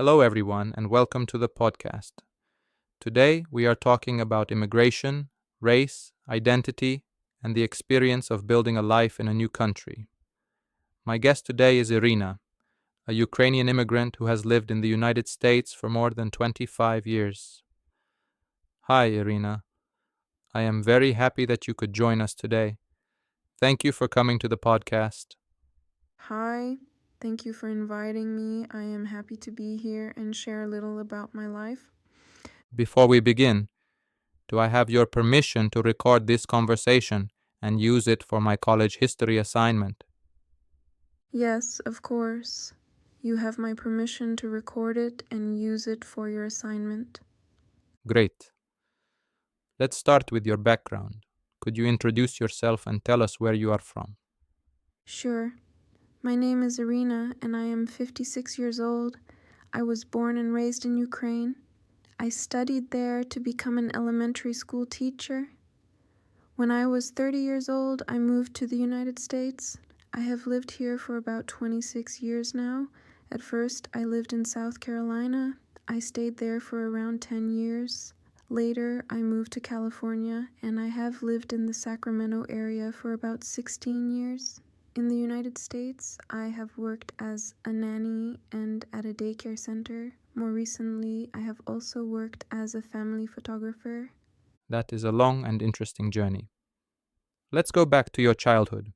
Hello, everyone, and welcome to the podcast. Today, we are talking about immigration, race, identity, and the experience of building a life in a new country. My guest today is Irina, a Ukrainian immigrant who has lived in the United States for more than 25 years. Hi, Irina. I am very happy that you could join us today. Thank you for coming to the podcast. Hi, thank you for inviting me. I am happy to be here and share a little about my life. Before we begin, do I have your permission to record this conversation and use it for my college history assignment? Yes, of course. You have my permission to record it and use it for your assignment. Great. Let's start with your background. Could you introduce yourself and tell us where you are from? Sure. My name is Irina and I am 56 years old. I was born and raised in Ukraine. I studied there to become an elementary school teacher. When I was 30 years old, I moved to the United States. I have lived here for about 26 years now. At first, I lived in South Carolina. I stayed there for around 10 years. Later, I moved to California, and I have lived in the Sacramento area for about 16 years. In the United States, I have worked as a nanny and at a daycare center. More recently, I have also worked as a family photographer. That is a long and interesting journey. Let's go back to your childhood.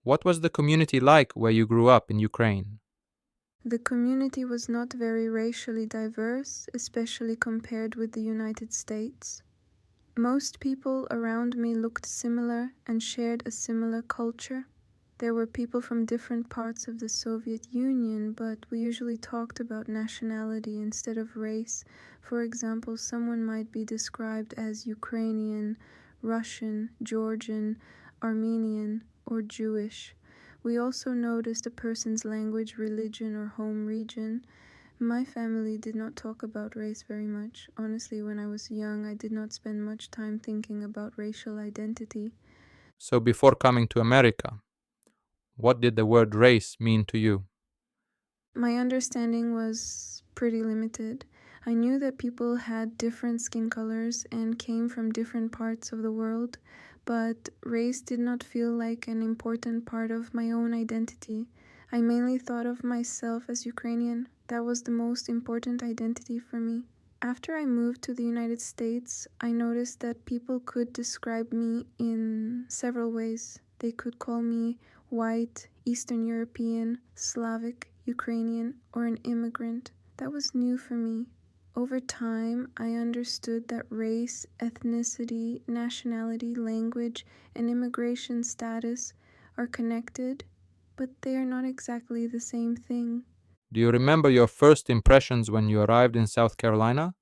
What was the community like where you grew up in Ukraine? The community was not very racially diverse, especially compared with the United States. Most people around me looked similar and shared a similar culture. There were people from different parts of the Soviet Union, but we usually talked about nationality instead of race. For example, someone might be described as Ukrainian, Russian, Georgian, Armenian, or Jewish. We also noticed a person's language, religion, or home region. My family did not talk about race very much. Honestly, when I was young, I did not spend much time thinking about racial identity. So, before coming to America, what did the word race mean to you? My understanding was pretty limited. I knew that people had different skin colors and came from different parts of the world, but race did not feel like an important part of my own identity. I mainly thought of myself as Ukrainian. That was the most important identity for me. After I moved to the United States, I noticed that people could describe me in several ways. They could call me white, Eastern European, Slavic, Ukrainian, or an immigrant. That was new for me. Over time, I understood that race, ethnicity, nationality, language, and immigration status are connected, but they are not exactly the same thing. Do you remember your first impressions when you arrived in South Carolina?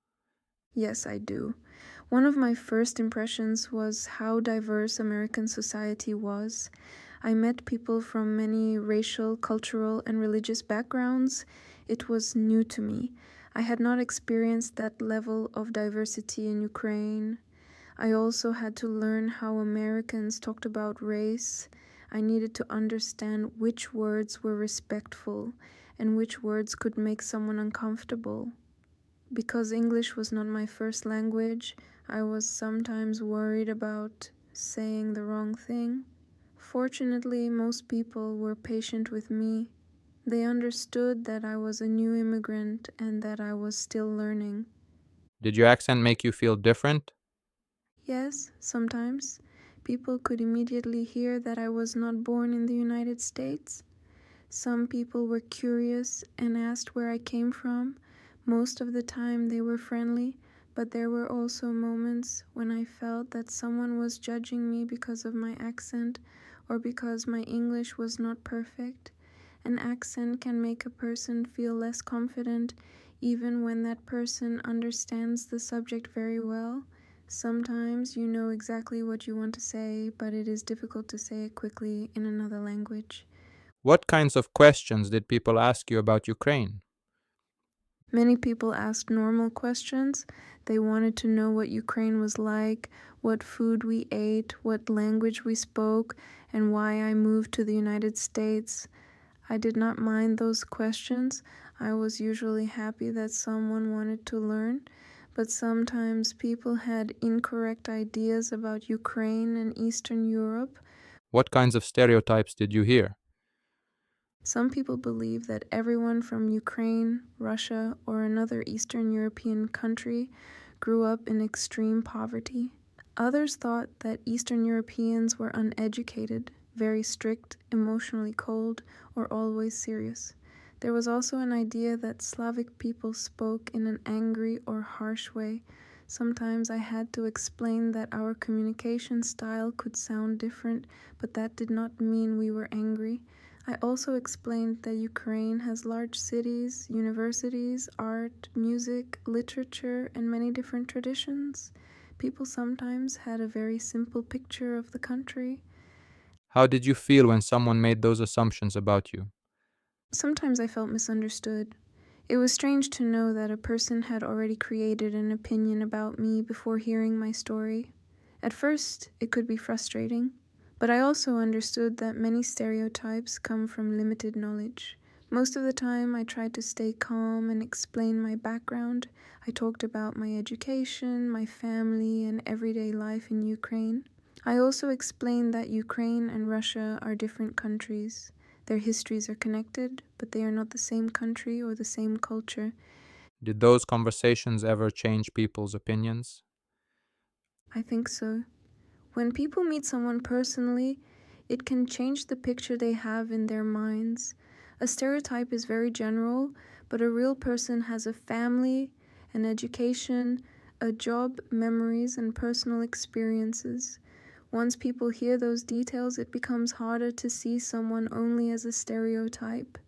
Yes, I do. One of my first impressions was how diverse American society was. I met people from many racial, cultural, and religious backgrounds. It was new to me. I had not experienced that level of diversity in Ukraine. I also had to learn how Americans talked about race. I needed to understand which words were respectful and which words could make someone uncomfortable. Because English was not my first language, I was sometimes worried about saying the wrong thing. Fortunately, most people were patient with me. They understood that I was a new immigrant and that I was still learning. Did your accent make you feel different? Yes, sometimes people could immediately hear that I was not born in the United States. Some people were curious and asked where I came from. Most of the time they were friendly, but there were also moments when I felt that someone was judging me because of my accent or because my English was not perfect. An accent can make a person feel less confident even when that person understands the subject very well. Sometimes you know exactly what you want to say, but it is difficult to say it quickly in another language. What kinds of questions did people ask you about Ukraine? Many people asked normal questions. They wanted to know what Ukraine was like, what food we ate, what language we spoke, and why I moved to the United States. I did not mind those questions. I was usually happy that someone wanted to learn, but sometimes people had incorrect ideas about Ukraine and Eastern Europe. What kinds of stereotypes did you hear? Some people believe that everyone from Ukraine, Russia, or another Eastern European country grew up in extreme poverty. Others thought that Eastern Europeans were uneducated, very strict, emotionally cold, or always serious. There was also an idea that Slavic people spoke in an angry or harsh way. Sometimes I had to explain that our communication style could sound different, but that did not mean we were angry. I also explained that Ukraine has large cities, universities, art, music, literature, and many different traditions. People sometimes had a very simple picture of the country. How did you feel when someone made those assumptions about you? Sometimes I felt misunderstood. It was strange to know that a person had already created an opinion about me before hearing my story. At first, it could be frustrating, but I also understood that many stereotypes come from limited knowledge. Most of the time, I tried to stay calm and explain my background. I talked about my education, my family, and everyday life in Ukraine. I also explained that Ukraine and Russia are different countries. Their histories are connected, but they are not the same country or the same culture. Did those conversations ever change people's opinions? I think so. When people meet someone personally, it can change the picture they have in their minds. A stereotype is very general, but a real person has a family, an education, a job, memories, and personal experiences. Once people hear those details, it becomes harder to see someone only as a stereotype.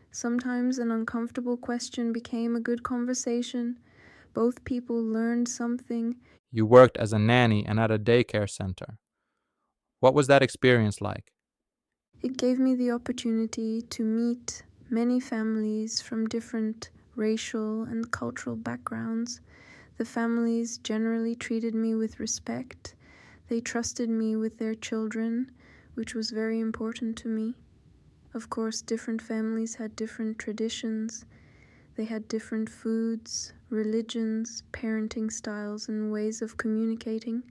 Sometimes an uncomfortable question became a good conversation. Both people learned something. You worked as a nanny and at a daycare center. What was that experience like? It gave me the opportunity to meet many families from different racial and cultural backgrounds. The families generally treated me with respect. They trusted me with their children, which was very important to me. Of course, different families had different traditions. They had different foods, religions, parenting styles, and ways of communicating.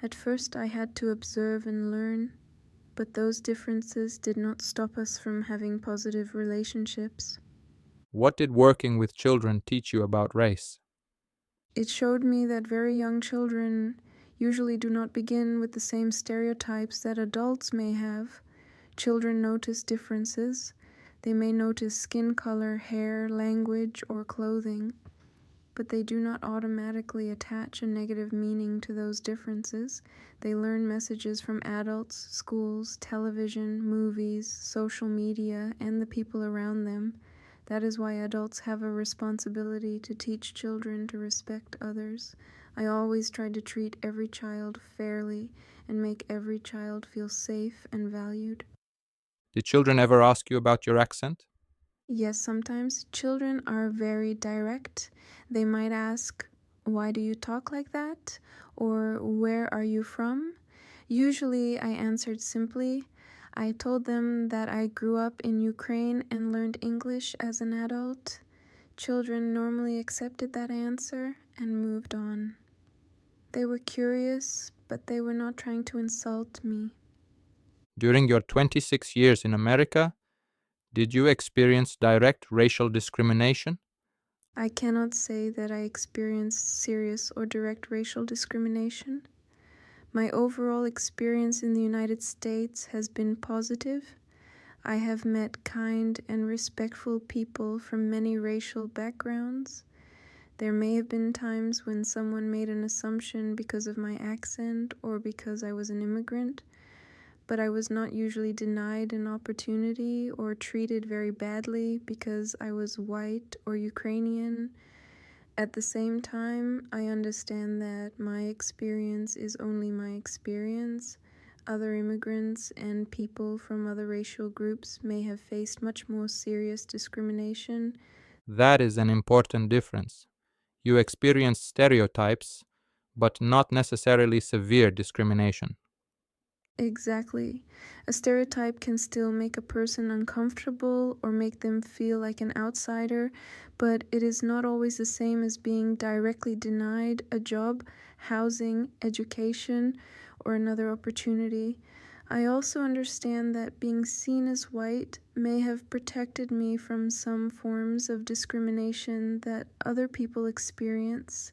At first, I had to observe and learn, but those differences did not stop us from having positive relationships. What did working with children teach you about race? It showed me that very young children usually do not begin with the same stereotypes that adults may have. Children notice differences. They may notice skin color, hair, language, or clothing, but they do not automatically attach a negative meaning to those differences. They learn messages from adults, schools, television, movies, social media, and the people around them. That is why adults have a responsibility to teach children to respect others. I always tried to treat every child fairly and make every child feel safe and valued. Did children ever ask you about your accent? Yes, sometimes children are very direct. They might ask, "Why do you talk like that?" or "Where are you from?" Usually I answered simply. I told them that I grew up in Ukraine and learned English as an adult. Children normally accepted that answer and moved on. They were curious, but they were not trying to insult me. During your 26 years in America, did you experience direct racial discrimination? I cannot say that I experienced serious or direct racial discrimination. My overall experience in the United States has been positive. I have met kind and respectful people from many racial backgrounds. There may have been times when someone made an assumption because of my accent or because I was an immigrant, but I was not usually denied an opportunity or treated very badly because I was white or Ukrainian. At the same time, I understand that my experience is only my experience. Other immigrants and people from other racial groups may have faced much more serious discrimination. That is an important difference. You experienced stereotypes, but not necessarily severe discrimination. Exactly. A stereotype can still make a person uncomfortable or make them feel like an outsider, but it is not always the same as being directly denied a job, housing, education, or another opportunity. I also understand that being seen as white may have protected me from some forms of discrimination that other people experience.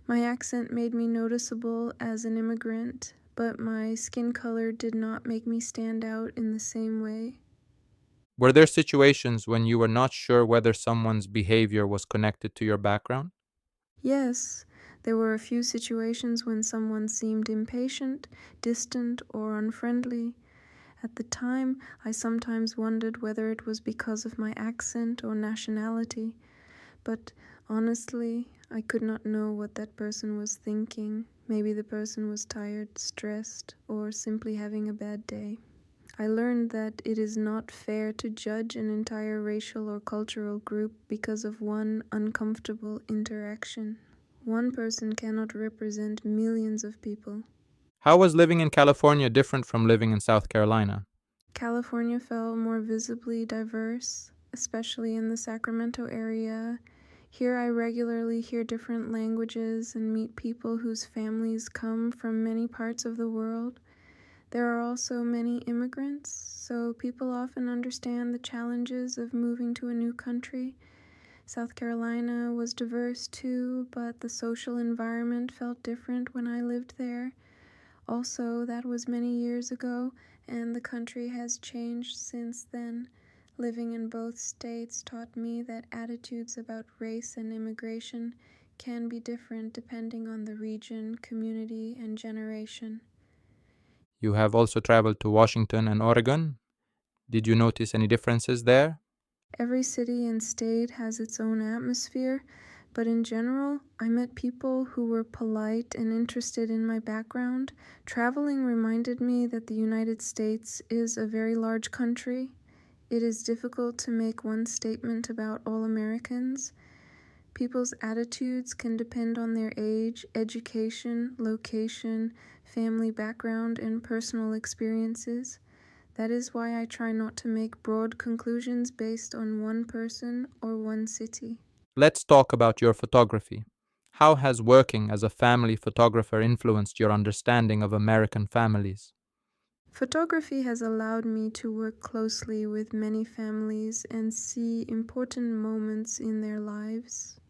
My accent made me noticeable as an immigrant, but my skin color did not make me stand out in the same way. Were there situations when you were not sure whether someone's behavior was connected to your background? Yes, there were a few situations when someone seemed impatient, distant, or unfriendly. At the time, I sometimes wondered whether it was because of my accent or nationality, but honestly, I could not know what that person was thinking. Maybe the person was tired, stressed, or simply having a bad day. I learned that it is not fair to judge an entire racial or cultural group because of one uncomfortable interaction. One person cannot represent millions of people. How was living in California different from living in South Carolina? California felt more visibly diverse, especially in the Sacramento area. Here I regularly hear different languages and meet people whose families come from many parts of the world. There are also many immigrants, so people often understand the challenges of moving to a new country. South Carolina was diverse too, but the social environment felt different when I lived there. Also, that was many years ago, and the country has changed since then. Living in both states taught me that attitudes about race and immigration can be different depending on the region, community, and generation. You have also traveled to Washington and Oregon. Did you notice any differences there? Every city and state has its own atmosphere, but in general, I met people who were polite and interested in my background. Traveling reminded me that the United States is a very large country. It is difficult to make one statement about all Americans. People's attitudes can depend on their age, education, location, family background, and personal experiences. That is why I try not to make broad conclusions based on one person or one city. Let's talk about your photography. How has working as a family photographer influenced your understanding of American families? Photography has allowed me to work closely with many families and see important moments in their lives.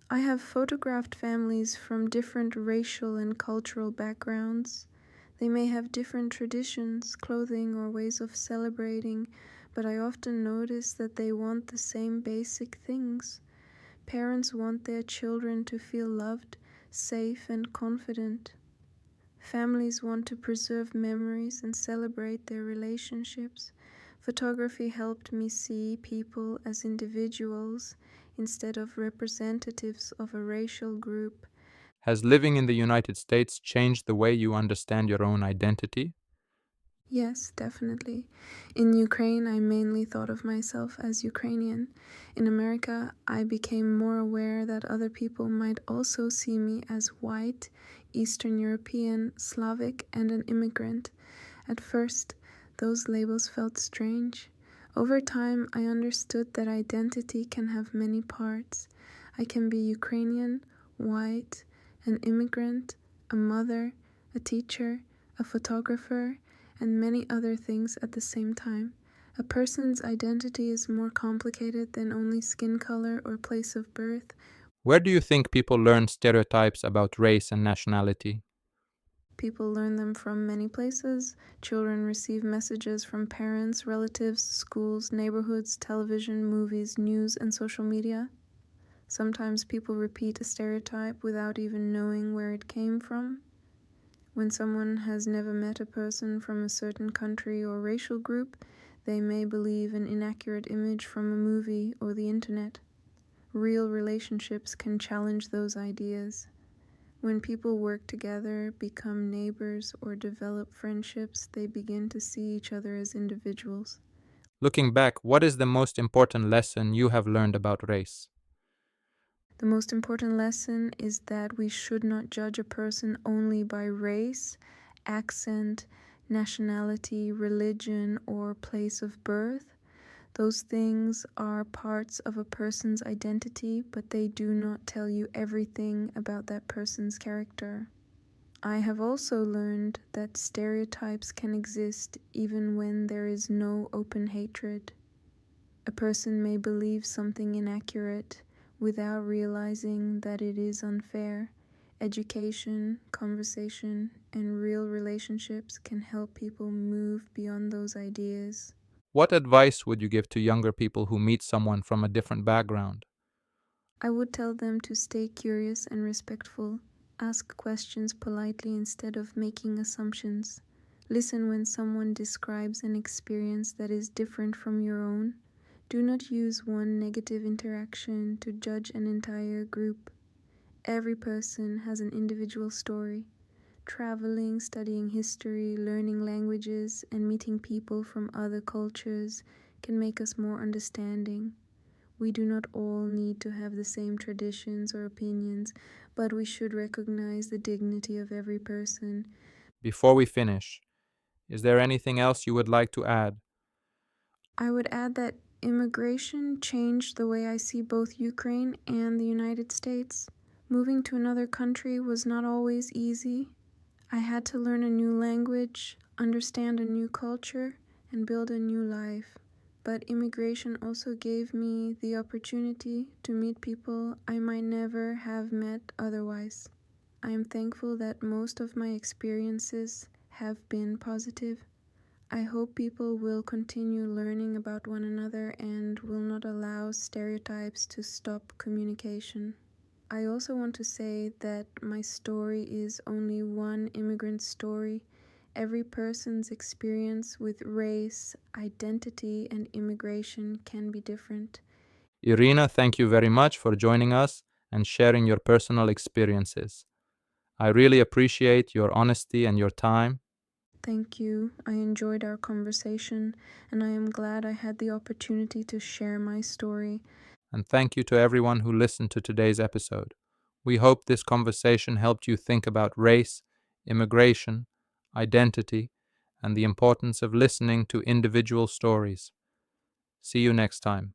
I have photographed families from different racial and cultural backgrounds. They may have different traditions, clothing, or ways of celebrating, but I often notice that they want the same basic things. Parents want their children to feel loved, safe, and confident. Families want to preserve memories and celebrate their relationships. Photography helped me see people as individuals instead of representatives of a racial group. Has living in the United States changed the way you understand your own identity? Yes, definitely. In Ukraine, I mainly thought of myself as Ukrainian. In America, I became more aware that other people might also see me as white, Eastern European, Slavic, and an immigrant. At first, those labels felt strange. Over time, I understood that identity can have many parts. I can be Ukrainian, white, an immigrant, a mother, a teacher, a photographer, and many other things at the same time. A person's identity is more complicated than only skin color or place of birth. Where do you think people learn stereotypes about race and nationality? People learn them from many places. Children receive messages from parents, relatives, schools, neighborhoods, television, movies, news, and social media. Sometimes people repeat a stereotype without even knowing where it came from. When someone has never met a person from a certain country or racial group, they may believe an inaccurate image from a movie or the internet. Real relationships can challenge those ideas. When people work together, become neighbors, or develop friendships, they begin to see each other as individuals. Looking back, what is the most important lesson you have learned about race? The most important lesson is that we should not judge a person only by race accent, nationality, religion, or place of birth. Those things are parts of a person's identity, but they do not tell you everything about that person's character. I have also learned that stereotypes can exist even when there is no open hatred. A person may believe something inaccurate without realizing that it is unfair. Education, conversation, and real relationships can help people move beyond those ideas. What advice would you give to younger people who meet someone from a different background? I would tell them to stay curious and respectful. Ask questions politely instead of making assumptions. Listen when someone describes an experience that is different from your own. Do not use one negative interaction to judge an entire group. Every person has an individual story. Traveling, studying history, learning languages, and meeting people from other cultures can make us more understanding. We do not all need to have the same traditions or opinions, but we should recognize the dignity of every person. Before we finish, is there anything else you would like to add? I would add that immigration changed the way I see both Ukraine and the United States. Moving to another country was not always easy. I had to learn a new language, understand a new culture, and build a new life. But immigration also gave me the opportunity to meet people I might never have met otherwise. I am thankful that most of my experiences have been positive. I hope people will continue learning about one another and will not allow stereotypes to stop communication. I also want to say that my story is only one immigrant story. Every person's experience with race, identity, and immigration can be different. Irina, thank you very much for joining us and sharing your personal experiences. I really appreciate your honesty and your time. Thank you. I enjoyed our conversation, and I am glad I had the opportunity to share my story. And thank you to everyone who listened to today's episode. We hope this conversation helped you think about race, immigration, identity, and the importance of listening to individual stories. See you next time.